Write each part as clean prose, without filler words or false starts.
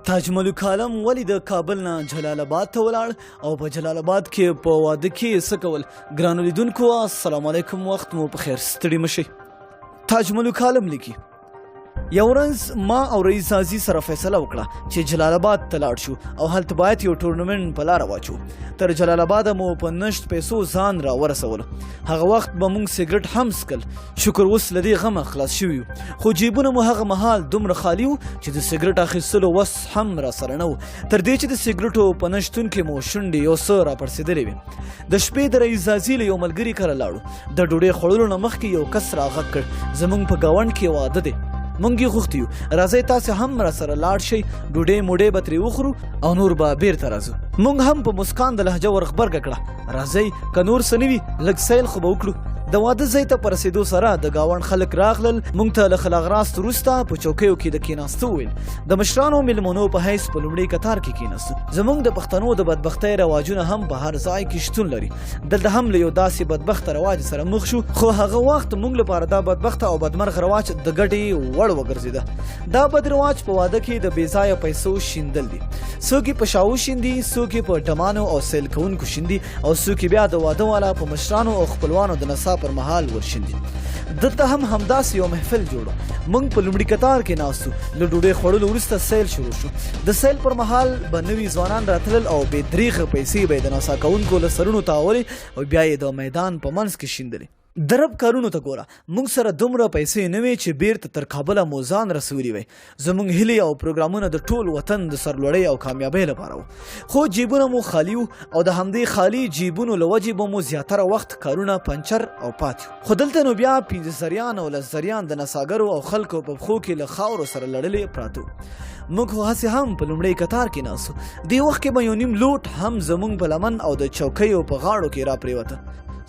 تاج ملک عالم ولې د کابل نه جلال آباد ته ولاړ او په جلال آباد کې په واده کې څه کول؟ ګرانو لیدونکو السلام علیکم، وخت مو په خیر، ستړي مشئ. تاج ملک عالم لیکي یو ورځ ما او رئیس عزیز سره فیصله وکړه چې جلال آباد ته لاړ شو او هلته باید یو ټورنمنټ په لاره واچو. تر جلال آباد مو په نشت پیسو ځان را ورسولو. هغه وخت به موږ سګرټ هم څکل. شکر اوس له دې غمه خلاص شوي یو، خو جیبونه مو هغه مهال دومره خالي وو چې د سګرټ اخیستلو وس هم را سره نه و، تر دې چې د سګرټو په نشتون کې مو شونډې یو څه را پړسېدلې وې. د شپې د رئیس عزیز له یو ملګري کره لاړو. د ډوډۍ خوړلو نه مخکې یو کس راغږ کړ، زموږ په ګاونډ کې واده دی، مونږ یې غوښتي یو، راځئ تاسې هم را سره لاړ شئ، ډوډۍ موډۍ به ترې وخورو او نور به بیرته راځو. مونږ هم په مسکان د لهجه ور غبرګه کړه، راځئ که نور څه نه وي لږ سیل خو به وکړو. د واده ځای ته په رسېدو سره د ګاونډ خلک راغلل. مونږ ته له خلاغراست وروسته په چوکیو کې د کېناستو ویل. د مشرانو میلمنو په حیث په لومړي کتار کې کېناستو. زموږ د پښتنو د بدبختۍ رواجونه هم په هر ځای کې شتون لري. دلته هم له یو داسې بدبخته رواج سره مخ شو، خو هغه وخت مونږ لپاره دا بدبخته او بدمرغ رواج د ګټې وړ وګرځېده. دا بد رواج په واده کې د بې ځایه پیسو شیندل دي. څوک یې په شاو شیندي، څوک یې په ډمانو او سیل کوونکو شیندي، او څوک یې بیا د واده والا په مشرانو او خپلوانو د نڅا پر مهال ورشیندي. دلته هم همداسې یو محفل جوړو. موږ په لومړي کتار کې ناستو. له ډوډۍ خوړلو وروسته سیل شروع شو. د سیل پر مهال به نوي ځوانان راتلل او بې دریغه پیسې به یې د نڅا کوونکو له سرونو تاولې او بیا یې د میدان په منځ کې شیندلې. د رب کارونو ته ګوره، موږ سره دومره پیسې نه وې چې بیرته تر کابله مو ځان رسولي وی. زموږ هیلې او پروګرامونه د ټول وطن د سرلوړۍ او کامیابۍ لپاره وو، خو جیبونه مو خالي وو او د همدې خالي جیبونو له وجې به مو زیاتره وخت کارونه پنچر او پاتې وو. خو دلته نو بیا 15 زریان او 10 زریان د نڅاګرو او خلکو په پښو کې له خاورو سره لړلې پراته وو. موږ خو هسې هم په لومړي کتار کې ناستو. دې وخت کې به یو نیم لوټ هم زموږ په لمن او د چوکیو په غاړو کې را پرېوته.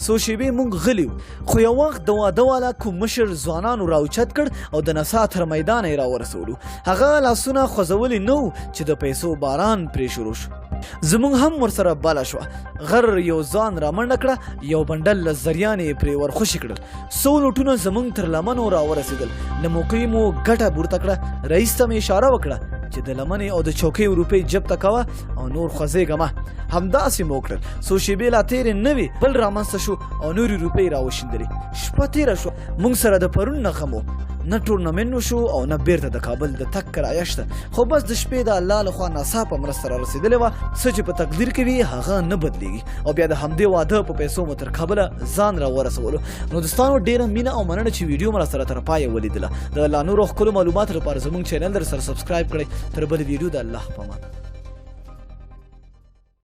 څو شېبې موږ غلي وو، خو یو وخت د واده والا کوم مشر ځوانانو راوچت کړ او د نڅا تر میدانه یې راورسولو. هغه لاسونه خوځولي نه وو چې د پیسو باران پرې شروع شو. زموږ هم ورسره باله شوه. غر یو ځان رامنډه کړه، یو بنډل له زریان یې پرې ورخوشي کړل. 100 نوټونه زموږ تر لمنو راورسېدل. له موقعې مو ګټه پورته کړه. رئیس ته مې اشاره وکړه چې د لمنې او د چوکۍ روپۍ جب ته کوه او نور خوځېږه مه. همداسې مو وکړل. څو شېبې لا تېرې نه وې بل رامنځته شو او نورې روپۍ راوشیندلې. شپه تېره شوه. موږ سره د پرون نه غم و، نه ټورنمنټ وشو او نه بیرته د کابل د تګ کرایه شته. خو بس د شپې د الله لخوا ناڅاپه مرسته را رسېدلې وه. څه چې په تقدیر کې وي هغه نه بدلېږي. او بیا د همدې واده په پیسو مو تر کابله ځان را ورسولو. نو دوستانو ډېره مینه او مننه چې ویډیو مو راسره تر پایه ولیدله. د لا نورو ښکلو معلوماتو لپاره زموږ چینل در سره سبسکرایب کړئ. تر بل ویډیو د الله په امان.